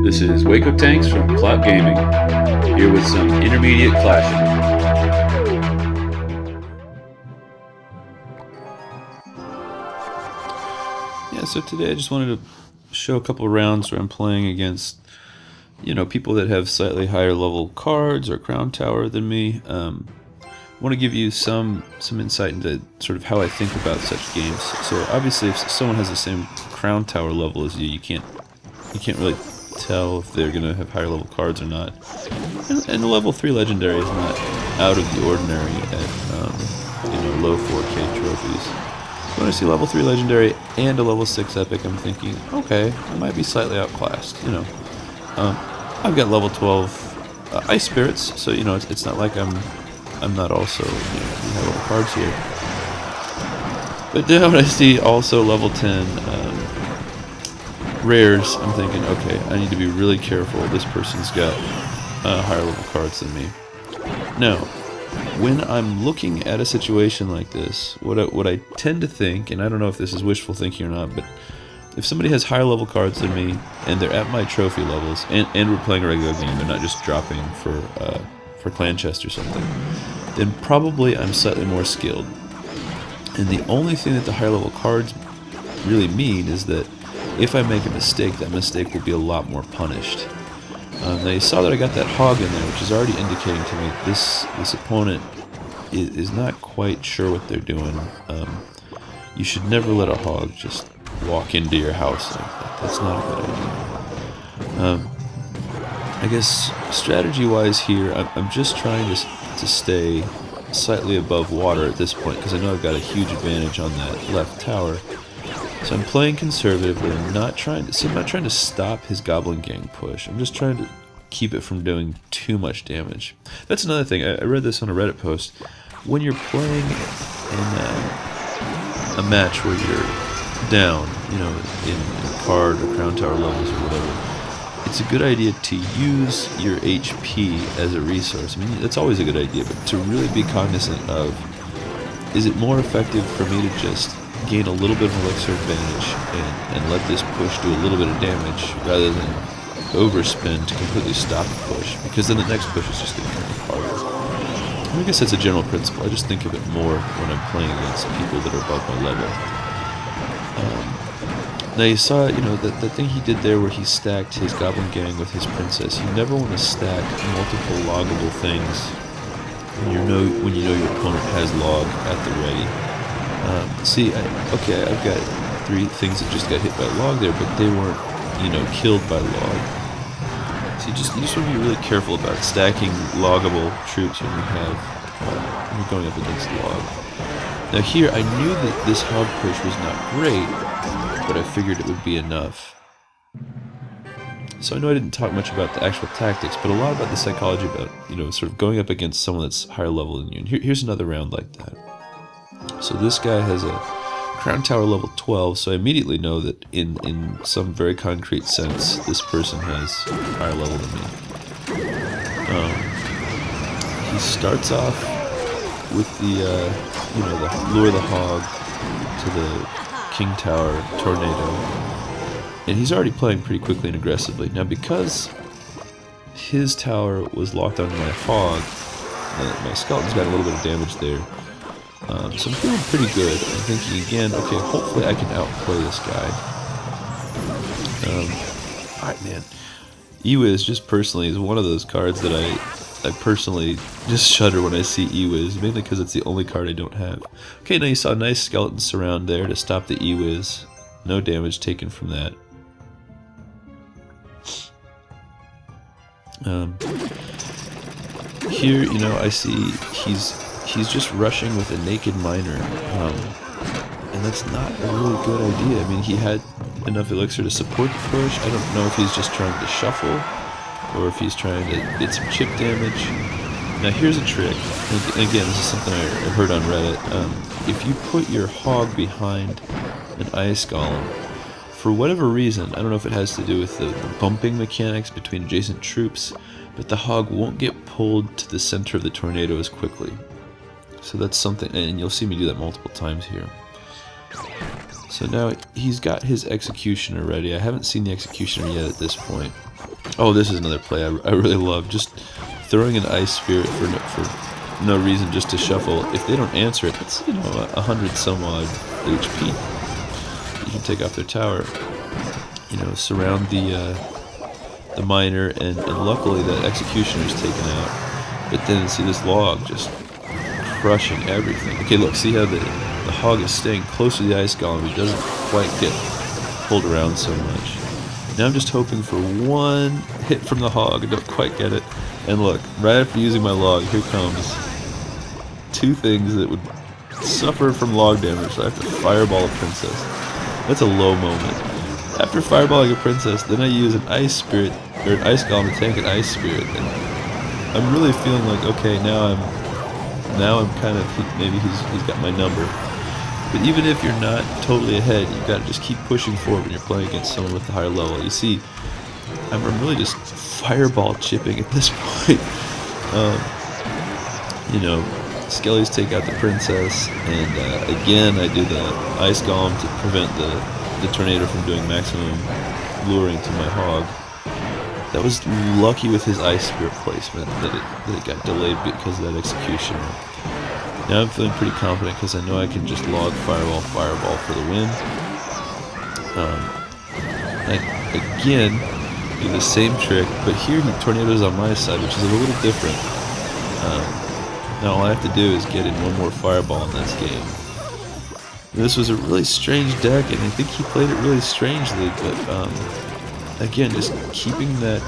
This is Waco Tanks from Clout Gaming, here with some intermediate clashing. Yeah, so today I just wanted to show a couple of rounds where I'm playing against, people that have slightly higher level cards or crown tower than me. I want to give you some insight into sort of how I think about such games. So obviously, if someone has the same crown tower level as you, you can't really tell if they're gonna have higher level cards or not. And the level 3 legendary is not out of the ordinary at low 4K trophies. When I see level 3 legendary and a level 6 epic, I'm thinking, okay, I might be slightly outclassed. I've got level 12 ice spirits, so it's not like I'm not also high level cards here. But then when I see also level 10 rares, I'm thinking, okay, I need to be really careful. This person's got higher level cards than me. Now, when I'm looking at a situation like this, what I tend to think, and I don't know if this is wishful thinking or not, but if somebody has higher level cards than me and they're at my trophy levels, and we're playing a regular game, they're not just dropping for clan chest or something, then probably I'm slightly more skilled. And the only thing that the higher level cards really mean is that if I make a mistake, that mistake will be a lot more punished. Now you saw that I got that hog in there, which is already indicating to me this opponent is not quite sure what they're doing. You should never let a hog just walk into your house like that. That's not a good idea. I guess strategy-wise here, I'm just trying to stay slightly above water at this point, because I know I've got a huge advantage on that left tower. So I'm playing conservatively. I'm not trying to stop his goblin gang push. I'm just trying to keep it from doing too much damage. That's another thing. I read this on a Reddit post. When you're playing in a match where you're down, in card or crown tower levels or whatever, it's a good idea to use your HP as a resource. I mean, that's always a good idea, but to really be cognizant of, is it more effective for me to just gain a little bit of elixir advantage and let this push do a little bit of damage rather than overspend to completely stop the push, because then the next push is just going to be harder. I guess that's a general principle. I just think of it more when I'm playing against people that are above my level. Now you saw, the thing he did there where he stacked his goblin gang with his princess. You never want to stack multiple loggable things when you know your opponent has log at the ready. I've got 3 things that just got hit by log there, but they weren't, killed by log. So you just want to be really careful about stacking loggable troops when you're going up against log. Now here, I knew that this hog push was not great, but I figured it would be enough. So I know I didn't talk much about the actual tactics, but a lot about the psychology about, sort of going up against someone that's higher level than you. And here's another round like that. So this guy has a crown tower level 12, so I immediately know that in some very concrete sense, this person has higher level than me. He starts off with the lure the hog to the king tower tornado, and he's already playing pretty quickly and aggressively. Now because his tower was locked onto my hog, my skeleton's got a little bit of damage there. So I'm feeling pretty good. I'm thinking again, okay, hopefully I can outplay this guy. Alright, man. Ewiz, just personally, is one of those cards that I personally just shudder when I see Ewiz, mainly because it's the only card I don't have. Okay, now you saw a nice skeleton surround there to stop the Ewiz. No damage taken from that. Here, I see he's just rushing with a naked miner, and that's not a really good idea. I mean, he had enough elixir to support the push. I don't know if he's just trying to shuffle, or if he's trying to get some chip damage. Now here's a trick, and again, this is something I heard on Reddit. If you put your hog behind an ice golem, for whatever reason, I don't know if it has to do with the bumping mechanics between adjacent troops, but the hog won't get pulled to the center of the tornado as quickly. So that's something, and you'll see me do that multiple times here. So now he's got his executioner ready. I haven't seen the executioner yet at this point. Oh, this is another play I really love. Just throwing an Ice Spirit for no reason, just to shuffle. If they don't answer it, that's 100 some odd HP. You can take off their tower. Surround the miner, and luckily that executioner's taken out. But then see this log just crushing everything. Okay, look, see how the hog is staying close to the ice golem. He doesn't quite get pulled around so much. Now I'm just hoping for one hit from the hog. I don't quite get it. And look, right after using my log, here comes two things that would suffer from log damage. So I have to fireball a princess. That's a low moment. After fireballing a princess, then I use an ice spirit, or an ice golem to tank an ice spirit. And I'm really feeling like, okay, now I'm kind of, maybe he's got my number. But even if you're not totally ahead, you've got to just keep pushing forward when you're playing against someone with the higher level. You see, I'm really just fireball chipping at this point. Skellies take out the princess, and again I do the ice golem to prevent the tornado from doing maximum luring to my hog. That was lucky with his ice spirit placement that it got delayed because of that execution. Now I'm feeling pretty confident because I know I can just log fireball for the win. I again do the same trick, but here the tornado's on my side, which is a little different. Now all I have to do is get in one more fireball in this game. This was a really strange deck, and I think he played it really strangely, but again, just keeping that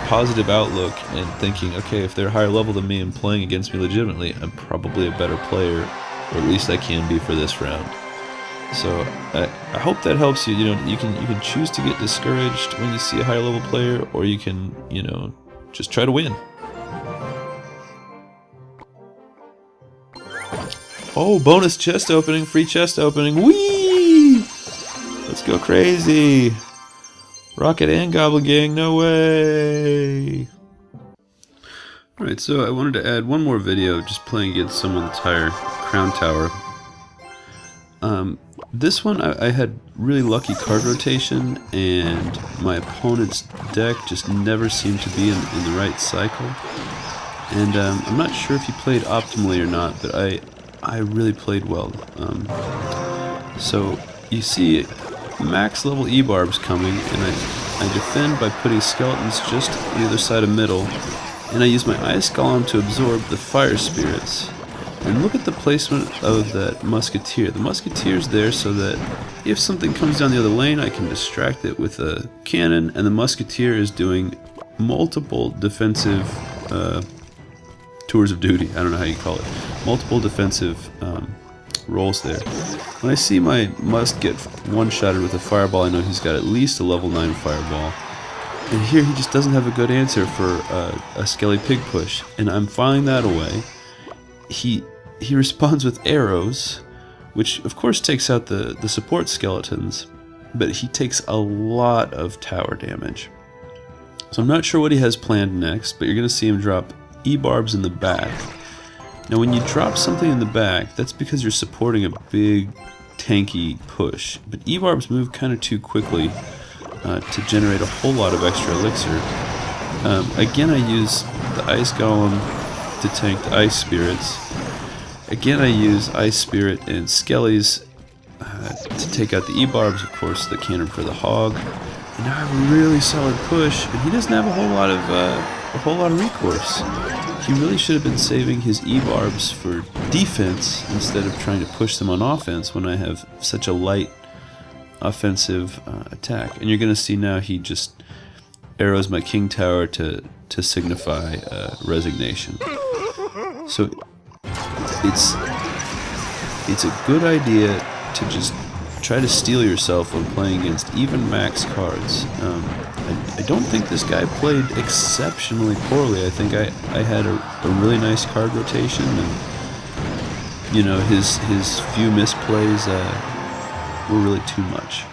positive outlook and thinking, okay, if they're higher level than me and playing against me legitimately, I'm probably a better player, or at least I can be for this round. So I hope that helps you. You can choose to get discouraged when you see a higher level player, or you can just try to win. Oh, bonus chest opening, free chest opening. Whee! Let's go crazy. Rocket and Goblin Gang, no way! Alright, so I wanted to add one more video just playing against someone that's higher Crown Tower. This one I had really lucky card rotation, and my opponent's deck just never seemed to be in the right cycle. And I'm not sure if he played optimally or not, but I really played well. So you see max level E-barbs coming, and I defend by putting skeletons just on the other side of middle, and I use my ice golem to absorb the fire spirits. And look at the placement of that musketeer. The musketeer's there so that if something comes down the other lane, I can distract it with a cannon, and the musketeer is doing multiple defensive tours of duty. I don't know how you call it. Multiple defensive rolls there. When I see my must get one-shotted with a fireball, I know he's got at least a level 9 fireball. And here he just doesn't have a good answer for a Skelly Pig push. And I'm filing that away. He responds with arrows, which of course takes out the support skeletons, but he takes a lot of tower damage. So I'm not sure what he has planned next, but you're going to see him drop E-barbs in the back. Now when you drop something in the back, that's because you're supporting a big tanky push, but E-barbs move kind of too quickly to generate a whole lot of extra elixir. Again, I use the Ice Golem to tank the Ice Spirits. Again, I use Ice Spirit and Skellies to take out the E-barbs, of course, the cannon for the hog. And now I have a really solid push, and he doesn't have a whole lot of recourse. He really should have been saving his E-barbs for defense instead of trying to push them on offense when I have such a light offensive attack. And you're going to see now he just arrows my King Tower to signify resignation. So it's a good idea to just try to steel yourself when playing against even max cards. I don't think this guy played exceptionally poorly. I think I had a really nice card rotation, and his few misplays were really too much.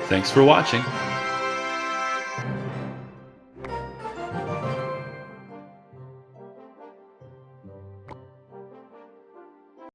Thanks for watching.